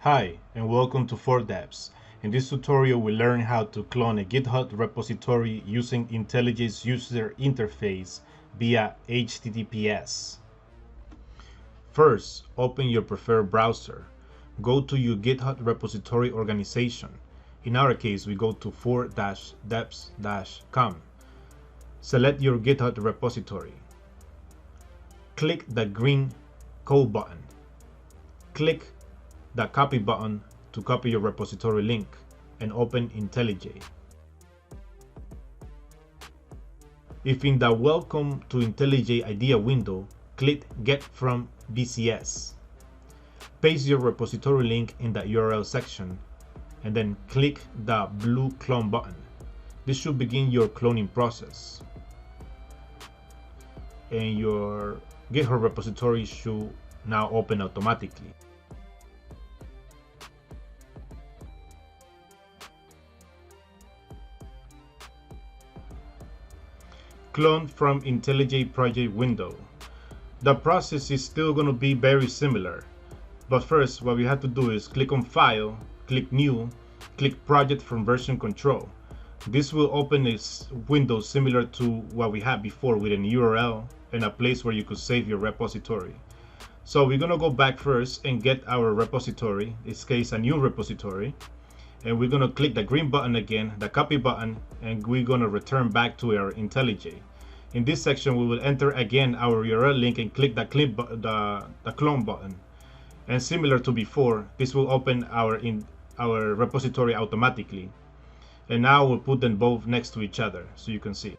Hi, and welcome to 4Devs. In this tutorial, we learn how to clone a GitHub repository using IntelliJ's user interface via HTTPS. First, open your preferred browser. Go to your GitHub repository organization. In our case, we go to 4-devs.com. Select your GitHub repository. Click the green code button. Click the copy button to copy your repository link and open IntelliJ. If in the Welcome to IntelliJ idea window, click Get from VCS. Paste your repository link in the URL section and then click the blue clone button. This should begin your cloning process. And your GitHub repository should now open automatically. Clone from IntelliJ project window. The process is still going to be very similar, but first what we have to do is click on File, click New, click Project from Version Control. This will open a window similar to what we had before with an URL and a place where you could save your repository. So we're going to go back first and get our repository, in this case a new repository, and we're going to click the green button again, the copy button, and we're going to return back to our IntelliJ. In this section, we will enter again our URL link and click the clone button. And similar to before, this will open our repository automatically. And now we'll put them both next to each other so you can see.